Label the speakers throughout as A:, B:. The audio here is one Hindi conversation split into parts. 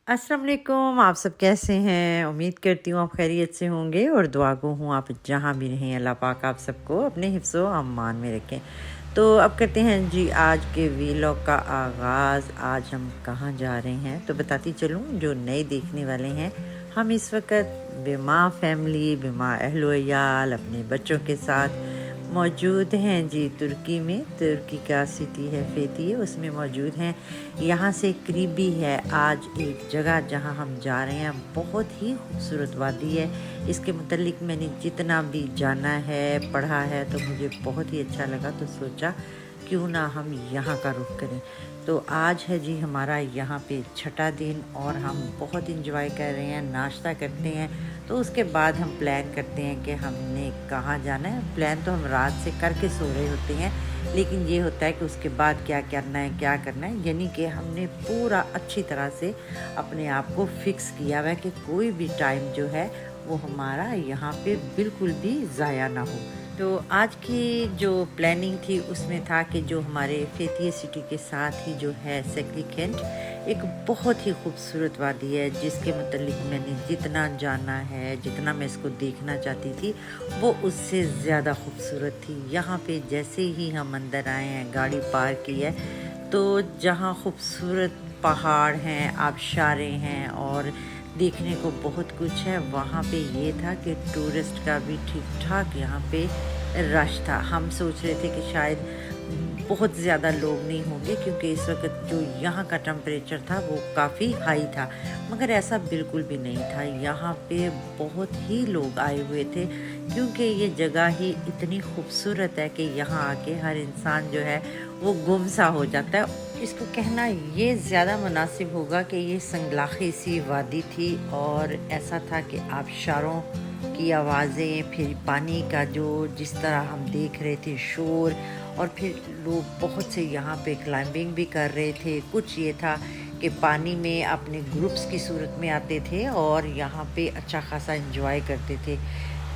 A: अस्सलाम वालेकुम। आप सब कैसे हैं? उम्मीद करती हूँ आप खैरियत से होंगे और दुआ गो हूँ आप जहाँ भी रहें अल्लाह पाक आप सबको अपने हिफ्ज़ व अमान में रखें। तो अब करते हैं जी आज के वीलॉग का आगाज़। आज हम कहाँ जा रहे हैं तो बताती चलूँ। जो नए देखने वाले हैं, हम इस वक्त बिमा फैमिली बिमा अहलो अयाल अपने बच्चों के साथ मौजूद हैं जी तुर्की में। तुर्की का सिटी है फेथिये, उसमें मौजूद हैं। यहाँ से करीबी है आज एक जगह जहाँ हम जा रहे हैं, बहुत ही खूबसूरत वादी है। इसके मुतल्लिक मैंने जितना भी जाना है पढ़ा है तो मुझे बहुत ही अच्छा लगा, तो सोचा क्यों ना हम यहाँ का रुख करें। तो आज है जी हमारा यहाँ पे छठा दिन और हम बहुत इंजॉय कर रहे हैं, नाश्ता करते हैं। तो उसके बाद हम प्लान करते हैं कि हमने कहाँ जाना है। प्लान तो हम रात से करके सो रहे होते हैं, लेकिन ये होता है कि उसके बाद क्या करना है क्या करना है, यानी कि हमने पूरा अच्छी तरह से अपने आप को फिक्स किया हुआ है कि कोई भी टाइम जो है वो हमारा यहाँ पे बिल्कुल भी ज़ाया ना हो। तो आज की जो प्लानिंग थी उसमें था कि जो हमारे फेथिये सिटी के साथ ही जो है सेक्लिकेंट, एक बहुत ही खूबसूरत वादी है जिसके मतलब मैंने जितना जाना है, जितना मैं इसको देखना चाहती थी, वो उससे ज़्यादा खूबसूरत थी। यहाँ पे जैसे ही हम अंदर आए हैं, गाड़ी पार्क की है, तो जहाँ खूबसूरत पहाड़ हैं, आबशारें हैं और देखने को बहुत कुछ है, वहाँ पे ये था कि टूरिस्ट का भी ठीक ठाक यहाँ पे रश था। हम सोच रहे थे कि शायद बहुत ज़्यादा लोग नहीं होंगे क्योंकि इस वक्त जो यहाँ का टेम्परेचर था वो काफ़ी हाई था, मगर ऐसा बिल्कुल भी नहीं था। यहाँ पे बहुत ही लोग आए हुए थे क्योंकि ये जगह ही इतनी खूबसूरत है कि यहाँ आके हर इंसान जो है वो गुम सा हो जाता है। इसको कहना ये ज़्यादा मुनासिब होगा कि ये संगलाखी सी वादी थी और ऐसा था कि आबशारों की आवाज़ें, फिर पानी का जो जिस तरह हम देख रहे थे शोर, और फिर लोग बहुत से यहाँ पे क्लाइंबिंग भी कर रहे थे। कुछ ये था कि पानी में अपने ग्रुप्स की सूरत में आते थे और यहाँ पे अच्छा खासा एंजॉय करते थे।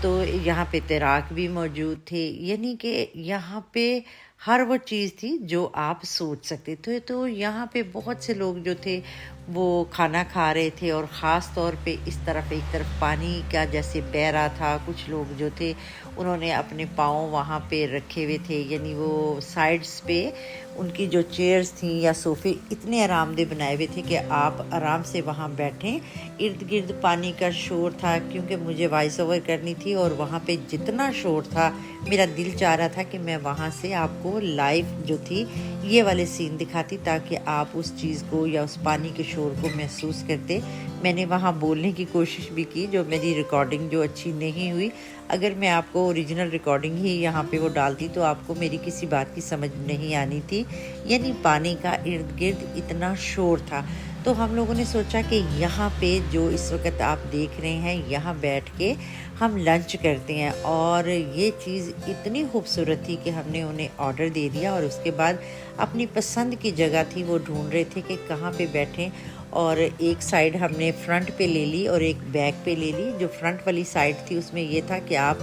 A: तो यहाँ पे तैराक भी मौजूद थे, यानी कि यहाँ पे हर वो चीज़ थी जो आप सोच सकते थे। तो यहाँ पे बहुत से लोग जो थे वो खाना खा रहे थे और ख़ास तौर पे इस तरफ एक तरफ पानी का जैसे बह रहा था। कुछ लोग जो थे उन्होंने अपने पाँव वहाँ पे रखे हुए थे, यानी वो साइड्स पे उनकी जो चेयर्स थी या सोफ़े इतने आरामदेह बनाए हुए थे कि आप आराम से वहाँ बैठें। इर्द गिर्द पानी का शोर था क्योंकि मुझे वॉइस ओवर करनी थी और वहाँ पे जितना शोर था मेरा दिल चाह रहा था कि मैं वहाँ से आपको लाइव जो थी ये वाले सीन दिखाती ताकि आप उस चीज़ को या उस पानी के शोर को महसूस करते। मैंने वहाँ बोलने की कोशिश भी की, जो मेरी रिकॉर्डिंग जो अच्छी नहीं हुई। अगर मैं आपको ओरिजिनल रिकॉर्डिंग ही यहाँ पे वो डालती तो आपको मेरी किसी बात की समझ नहीं आनी थी, यानी पानी का इर्द गिर्द इतना शोर था। तो हम लोगों ने सोचा कि यहाँ पे जो इस वक्त आप देख रहे हैं यहाँ बैठ के हम लंच करते हैं, और ये चीज़ इतनी खूबसूरत थी कि हमने उन्हें ऑर्डर दे दिया और उसके बाद अपनी पसंद की जगह थी वो ढूंढ रहे थे कि कहाँ पे बैठें। और एक साइड हमने फ्रंट पे ले ली और एक बैक पे ले ली। जो फ्रंट वाली साइड थी उसमें ये था कि आप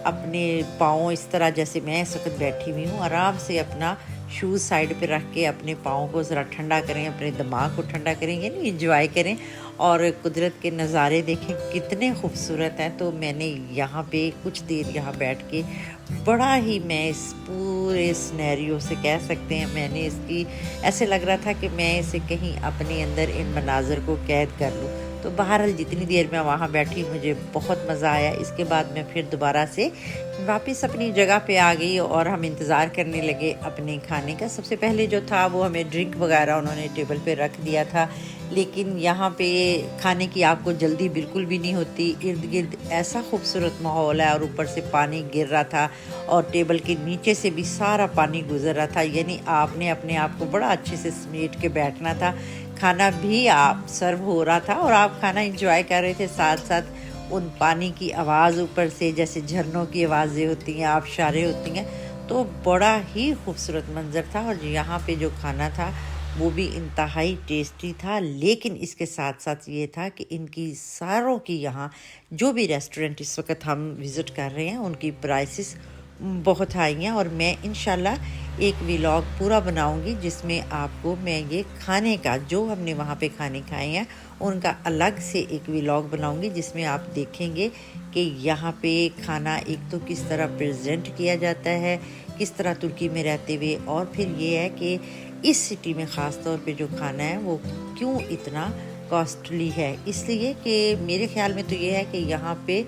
A: अपने पाँव इस तरह जैसे मैं इस वक्त बैठी हुई हूँ आराम से अपना शूज़ साइड पे रख के अपने पाँव को ज़रा ठंडा करें, अपने दिमाग को ठंडा करें, यानी एंजॉय करें और कुदरत के नज़ारे देखें कितने खूबसूरत हैं। तो मैंने यहाँ पे कुछ देर यहाँ बैठ के बड़ा ही, मैं इस पूरे सिनेरियो से कह सकते हैं मैंने इसकी ऐसे लग रहा था कि मैं इसे कहीं अपने अंदर इन मनाज़र को कैद कर लूँ। तो बहरहाल जितनी देर मैं वहाँ बैठी मुझे बहुत मज़ा आया। इसके बाद मैं फिर दोबारा से वापस अपनी जगह पे आ गई और हम इंतज़ार करने लगे अपने खाने का। सबसे पहले जो था वो हमें ड्रिंक वगैरह उन्होंने टेबल पे रख दिया था, लेकिन यहाँ पे खाने की आपको जल्दी बिल्कुल भी नहीं होती। इर्द गिर्द ऐसा खूबसूरत माहौल है और ऊपर से पानी गिर रहा था और टेबल के नीचे से भी सारा पानी गुजर रहा था, यानी आपने अपने आप को बड़ा अच्छे से समेट के बैठना था। खाना भी आप सर्व हो रहा था और आप खाना एंजॉय कर रहे थे, साथ साथ उन पानी की आवाज़ ऊपर से जैसे झरनों की आवाज़ें होती हैं, आबशारें होती हैं। तो बड़ा ही खूबसूरत मंज़र था और यहाँ पे जो खाना था वो भी इंतहाई टेस्टी था। लेकिन इसके साथ साथ ये था कि इनकी सारों की यहाँ जो भी रेस्टोरेंट इस वक्त हम विज़िट कर रहे हैं उनकी प्राइसेस बहुत हाई हैं। और मैं इंशाल्लाह एक व्लॉग पूरा बनाऊंगी जिसमें आपको मैं ये खाने का, जो हमने वहाँ पे खाने खाए हैं उनका अलग से एक व्लॉग बनाऊंगी, जिसमें आप देखेंगे कि यहाँ पे खाना एक तो किस तरह प्रेजेंट किया जाता है, किस तरह तुर्की में रहते हुए, और फिर ये है कि इस सिटी में ख़ास तौर पे जो खाना है वो क्यों इतना कॉस्टली है। इसलिए कि मेरे ख्याल में तो ये है कि यहाँ पे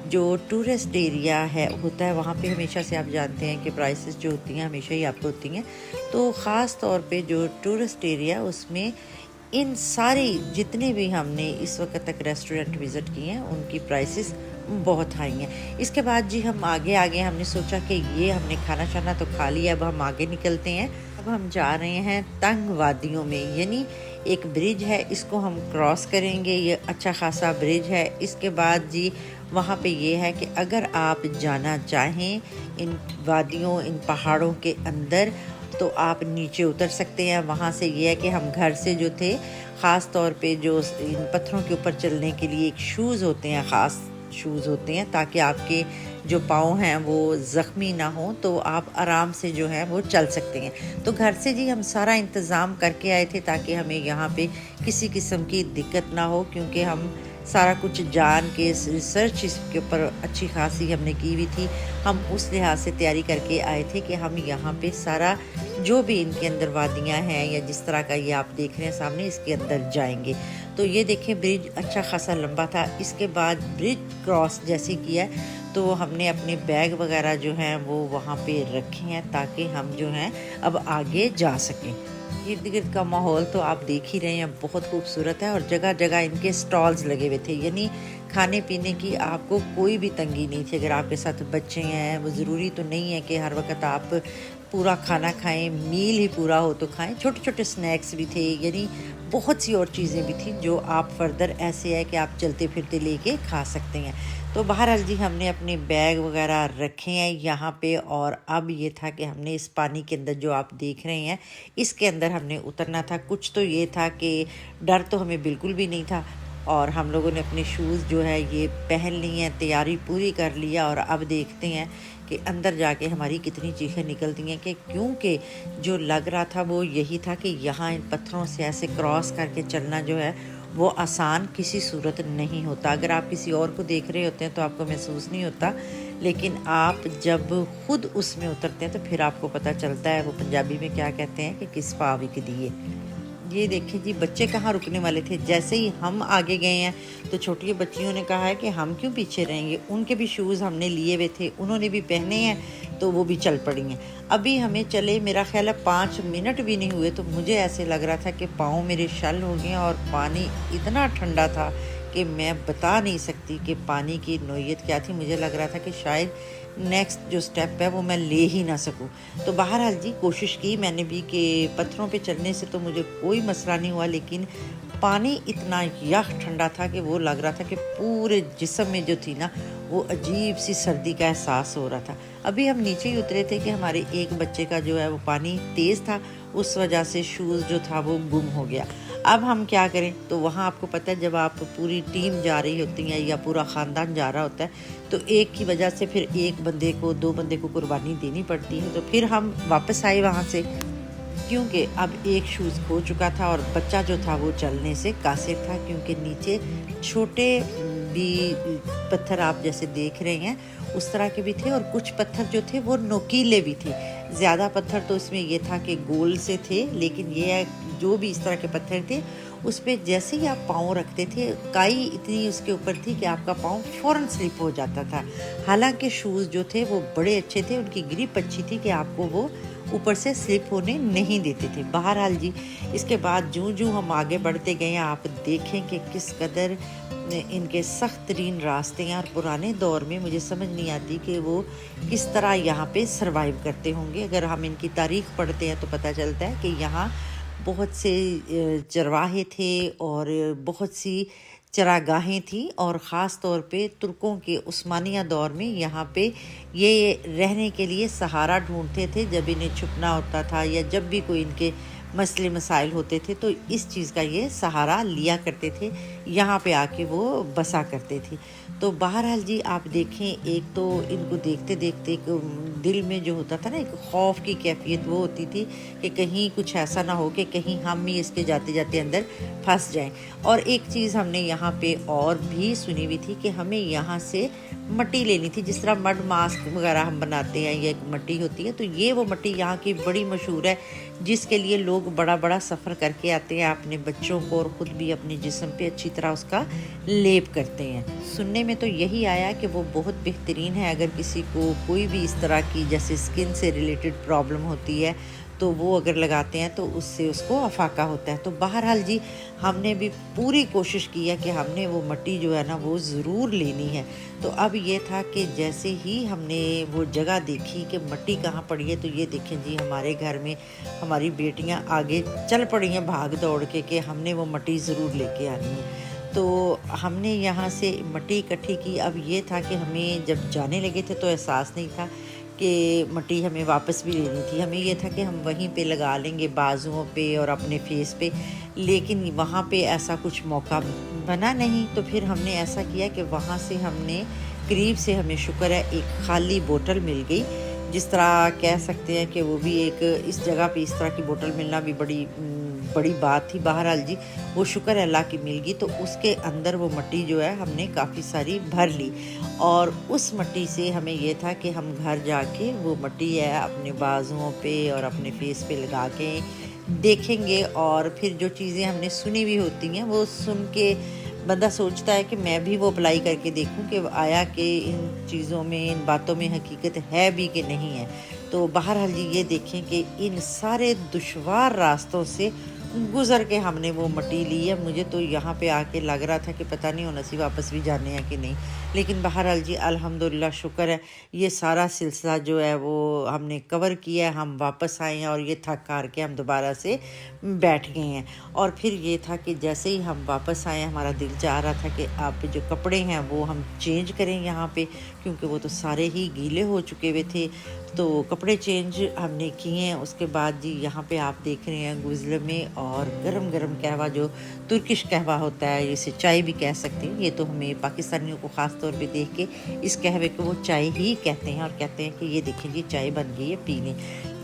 A: जो टूरिस्ट एरिया है होता है, वहाँ पे हमेशा से आप जानते हैं कि प्राइसेस जो होती हैं हमेशा ही आपको होती हैं। तो ख़ास तौर पे जो टूरिस्ट एरिया, उसमें इन सारे जितने भी हमने इस वक्त तक रेस्टोरेंट विज़िट किए हैं उनकी प्राइसेस बहुत हाई हैं। इसके बाद जी हम आगे हमने सोचा कि ये हमने खाना शाना तो खा लिया, अब हम आगे निकलते हैं। अब हम जा रहे हैं तंग वादियों में, यानी एक ब्रिज है, इसको हम क्रॉस करेंगे। ये अच्छा खासा ब्रिज है। इसके बाद जी वहाँ पे ये है कि अगर आप जाना चाहें इन वादियों, इन पहाड़ों के अंदर, तो आप नीचे उतर सकते हैं। वहाँ से ये है कि हम घर से जो थे, ख़ास तौर पे जो इन पत्थरों के ऊपर चलने के लिए एक शूज़ होते हैं, ख़ास शूज़ होते हैं, ताकि आपके जो पाँव हैं वो ज़ख्मी ना हो, तो आप आराम से जो है वो चल सकते हैं। तो घर से जी हम सारा इंतज़ाम करके आए थे ताकि हमें यहाँ पे किसी किस्म की दिक्कत ना हो, क्योंकि हम सारा कुछ जान के रिसर्च इसके ऊपर अच्छी खासी हमने की हुई थी। हम उस लिहाज से तैयारी करके आए थे कि हम यहाँ पे सारा जो भी इनके अंदर वादियाँ हैं या जिस तरह का ये आप देख रहे हैं सामने, इसके अंदर जाएंगे। तो ये देखें ब्रिज अच्छा खासा लंबा था। इसके बाद ब्रिज क्रॉस जैसे किया तो हमने अपने बैग वगैरह जो हैं वो वहाँ पे रखे हैं ताकि हम जो हैं अब आगे जा सकें। इर्द गिर्द का माहौल तो आप देख ही रहे हैं, बहुत खूबसूरत है। और जगह जगह इनके स्टॉल्स लगे हुए थे, यानी खाने पीने की आपको कोई भी तंगी नहीं थी। अगर आपके साथ बच्चे हैं, वो ज़रूरी तो नहीं है कि हर वक्त आप पूरा खाना खाएं, मील ही पूरा हो तो खाएं। छोटे छोटे स्नैक्स भी थे, यानी बहुत सी और चीज़ें भी थी जो आप फर्दर ऐसे है कि आप चलते फिरते लेके खा सकते हैं। तो बहरहाल जी हमने अपने बैग वगैरह रखे हैं यहाँ पे, और अब ये था कि हमने इस पानी के अंदर जो आप देख रहे हैं इसके अंदर हमने उतरना था। कुछ तो ये था कि डर तो हमें बिल्कुल भी नहीं था, और हम लोगों ने अपने शूज़ जो है ये पहन लिए हैं, तैयारी पूरी कर लिया। और अब देखते हैं कि अंदर जाके हमारी कितनी चीखें निकलती हैं, कि क्योंकि जो लग रहा था वो यही था कि यहाँ इन पत्थरों से ऐसे क्रॉस करके चलना जो है वो आसान किसी सूरत नहीं होता। अगर आप किसी और को देख रहे होते हैं तो आपको महसूस नहीं होता, लेकिन आप जब खुद उसमें उतरते हैं तो फिर आपको पता चलता है। वो पंजाबी में क्या कहते हैं कि किस पाविक दिए। ये देखिए जी बच्चे कहाँ रुकने वाले थे, जैसे ही हम आगे गए हैं तो छोटी बच्चियों ने कहा है कि हम क्यों पीछे रहेंगे। उनके भी शूज़ हमने लिए हुए थे, उन्होंने भी पहने हैं, तो वो भी चल पड़ी हैं। अभी हमें चले मेरा ख्याल है 5 मिनट भी नहीं हुए तो मुझे ऐसे लग रहा था कि पाँव मेरे शल हो गए, और पानी इतना ठंडा था कि मैं बता नहीं सकती कि पानी की नोयत क्या थी। मुझे लग रहा था कि शायद नेक्स्ट जो स्टेप है वो मैं ले ही ना सकूं। तो बहरहाल जी कोशिश की मैंने भी कि पत्थरों पे चलने से तो मुझे कोई मसला नहीं हुआ, लेकिन पानी इतना यख ठंडा था कि वो लग रहा था कि पूरे जिस्म में जो थी ना वो अजीब सी सर्दी का एहसास हो रहा था। अभी हम नीचे ही उतरे थे कि हमारे एक बच्चे का जो है वो पानी तेज़ था, उस वजह से शूज़ जो था वो गुम हो गया। अब हम क्या करें, तो वहाँ आपको पता है जब आप पूरी टीम जा रही होती है या पूरा ख़ानदान जा रहा होता है तो एक की वजह से फिर एक बंदे को, 2 बंदे को कुर्बानी देनी पड़ती है। तो फिर हम वापस आए वहाँ से, क्योंकि अब एक शूज़ खो चुका था और बच्चा जो था वो चलने से कासिर था, क्योंकि नीचे छोटे भी पत्थर आप जैसे देख रहे हैं उस तरह के भी थे, और कुछ पत्थर जो थे वो नोकीले भी थे। ज़्यादा पत्थर तो इसमें ये था कि गोल से थे, लेकिन ये जो भी इस तरह के पत्थर थे उस पर जैसे ही आप पाँव रखते थे काई इतनी उसके ऊपर थी कि आपका पाँव फ़ौरन स्लिप हो जाता था। हालांकि शूज़ जो थे वो बड़े अच्छे थे, उनकी ग्रिप अच्छी थी कि आपको वो ऊपर से स्लिप होने नहीं देते थे। बहरहाल जी इसके बाद जूं हम आगे बढ़ते गए आप देखें कि किस कदर इनके सख्त तरीन रास्ते हैं, और पुराने दौर में मुझे समझ नहीं आती कि वो किस तरह यहाँ पे सरवाइव करते होंगे। अगर हम इनकी तारीख़ पढ़ते हैं तो पता चलता है कि यहाँ बहुत से चरवाहे थे और बहुत सी चरागाहें थी, और ख़ास तौर पे तुर्कों के उस्मानिया दौर में यहाँ पे ये रहने के लिए सहारा ढूंढते थे जब इन्हें छुपना होता था, या जब भी कोई इनके मसले मसाइल होते थे तो इस चीज़ का ये सहारा लिया करते थे, यहाँ पे आके वो बसा करते थे। तो बहरहाल जी आप देखें, एक तो इनको देखते देखते एक दिल में जो होता था ना एक खौफ की कैफियत वो होती थी कि कहीं कुछ ऐसा ना हो कि कहीं हम ही इसके जाते जाते अंदर फंस जाएं। और एक चीज़ हमने यहाँ पे और भी सुनी हुई थी कि हमें यहाँ से मट्टी लेनी थी, जिस तरह मड मास्क वगैरह हम बनाते हैं, ये मट्टी होती है, तो ये वो मट्टी यहाँ की बड़ी मशहूर है जिसके लिए लोग बड़ा बड़ा सफ़र करके आते हैं, अपने बच्चों को और ख़ुद भी अपने जिस्म पे अच्छी तरह उसका लेप करते हैं। सुनने में तो यही आया कि वो बहुत बेहतरीन है, अगर किसी को कोई भी इस तरह की जैसे स्किन से रिलेटेड प्रॉब्लम होती है तो वो अगर लगाते हैं तो उससे उसको अफाका होता है। तो बहरहाल जी हमने भी पूरी कोशिश की है कि हमने वो मट्टी जो है ना वो ज़रूर लेनी है। तो अब ये था कि जैसे ही हमने वो जगह देखी कि मट्टी कहाँ पड़ी है, तो ये देखें जी हमारे घर में हमारी बेटियां आगे चल पड़ी हैं भाग दौड़ के कि हमने वो मट्टी ज़रूर लेके आनी है। तो हमने यहाँ से मट्टी इकट्ठी की। अब ये था कि हमें जब जाने लगे थे तो एहसास नहीं था कि मट्टी हमें वापस भी लेनी थी। हमें ये था कि हम वहीं पे लगा लेंगे बाजुओं पे और अपने फेस पे, लेकिन वहाँ पे ऐसा कुछ मौका बना नहीं। तो फिर हमने ऐसा किया कि वहाँ से हमने करीब से, हमें शुक्र है, एक खाली बोतल मिल गई, जिस तरह कह सकते हैं कि वो भी एक इस जगह पे इस तरह की बोतल मिलना भी बड़ी बात थी। बहरहाल जी वो शुक्र अल्लाह की मिल गई। तो उसके अंदर वो मट्टी जो है हमने काफ़ी सारी भर ली और उस मट्टी से हमें ये था कि हम घर जाके वो मट्टी है अपने बाजुओं पे और अपने फेस पे लगा के देखेंगे। और फिर जो चीज़ें हमने सुनी हुई होती हैं वो सुन के बंदा सोचता है कि मैं भी वो अप्लाई करके देखूं कि आया कि इन चीज़ों में, इन बातों में हकीकत है भी कि नहीं है। तो बहरहाल जी ये देखें कि इन सारे दुश्वार रास्तों से गुज़र के हमने वो मट्टी ली है। मुझे तो यहाँ पे आके लग रहा था कि पता नहीं होना सी वापस भी जाने हैं कि नहीं, लेकिन बहरहाल जी अल्हम्दुलिल्लाह शुक्र है ये सारा सिलसिला जो है वो हमने कवर किया है। हम वापस आए हैं और ये थक हार के हम दोबारा से बैठ गए हैं। और फिर ये था कि जैसे ही हम वापस आए हमारा दिल चाह रहा था कि आप जो कपड़े हैं वो हम चेंज करें यहाँ पे, क्योंकि वो तो सारे ही गीले हो चुके हुए थे। तो कपड़े चेंज हमने किए हैं। उसके बाद जी यहाँ पे आप देख रहे हैं गुज़ले में और गरम गरम कहवा, जो तुर्किश कहवा होता है, इसे चाय भी कह सकते हैं। ये तो हमें पाकिस्तानियों को ख़ास तौर पे देख के इस कहवे को वो चाय ही कहते हैं और कहते हैं कि ये देखें जी चाय बन गई है, पी लें।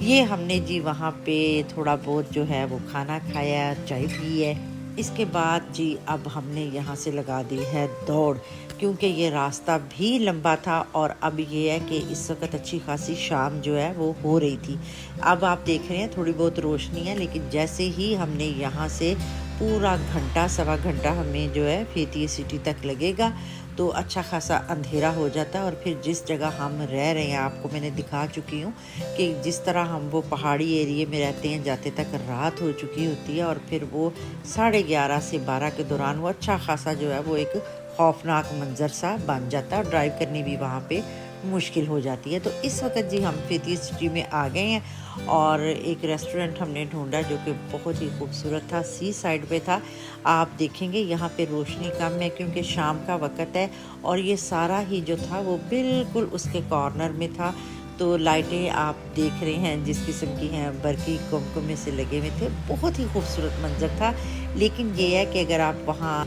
A: ये हमने जी वहाँ पे थोड़ा बहुत जो है वो खाना खाया, चाय पी है। इसके बाद जी अब हमने यहाँ से लगा दी है दौड़, क्योंकि ये रास्ता भी लंबा था और अब ये है कि इस वक्त अच्छी खासी शाम जो है वो हो रही थी। अब आप देख रहे हैं थोड़ी बहुत रोशनी है, लेकिन जैसे ही हमने यहाँ से पूरा घंटा सवा घंटा हमें जो है फेतिया सिटी तक लगेगा तो अच्छा खासा अंधेरा हो जाता है। और फिर जिस जगह हम रह रहे हैं आपको मैंने दिखा चुकी हूँ कि जिस तरह हम वो पहाड़ी एरिए में रहते हैं, जाते तक रात हो चुकी होती है और फिर वो 11:30 से 12 के दौरान वो अच्छा खासा जो है वो एक खौफनाक मंजर सा बन जाता है और ड्राइव करनी भी वहाँ पे मुश्किल हो जाती है। तो इस वक्त जी हम फेतिया सिटी में आ गए हैं और एक रेस्टोरेंट हमने ढूंढा जो कि बहुत ही खूबसूरत था, सी साइड पे था। आप देखेंगे यहाँ पे रोशनी कम है क्योंकि शाम का वक्त है और ये सारा ही जो था वो बिल्कुल उसके कॉर्नर में था। तो लाइटें आप देख रहे हैं जिस किस्म की हैं, बरकी कुमकुमे से लगे हुए थे, बहुत ही खूबसूरत मंजर था। लेकिन ये है कि अगर आप वहाँ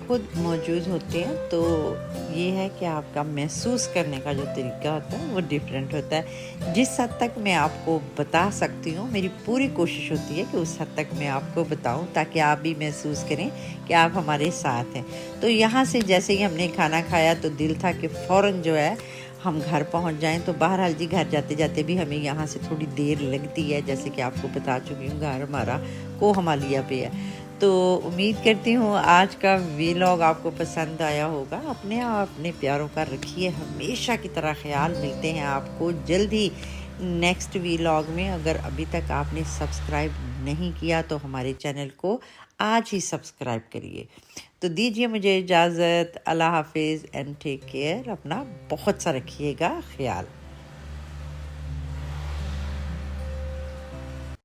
A: खुद मौजूद होते हैं तो ये है कि आपका महसूस करने का जो तरीका होता है वो डिफरेंट होता है। जिस हद तक मैं आपको बता सकती हूँ, मेरी पूरी कोशिश होती है कि उस हद तक मैं आपको बताऊँ ताकि आप भी महसूस करें कि आप हमारे साथ हैं। तो यहाँ से जैसे ही हमने खाना खाया तो दिल था कि फ़ौरन जो है हम घर पहुँच जाएं। तो बहरहाल जी घर जाते जाते भी हमें यहाँ से थोड़ी देर लगती है, जैसे कि आपको बता चुकी हूँ घर हमारा कोहमालिया पे है। तो उम्मीद करती हूँ आज का व्लॉग आपको पसंद आया होगा। अपने प्यारों का रखिए हमेशा की तरह ख्याल। मिलते हैं आपको जल्द ही नेक्स्ट व्लॉग में। अगर अभी तक आपने सब्सक्राइब नहीं किया तो हमारे चैनल को आज ही सब्सक्राइब करिए। तो दीजिए मुझे इजाज़त। अल्लाह हाफिज़ एंड टेक केयर। अपना बहुत सा रखिएगा ख्याल।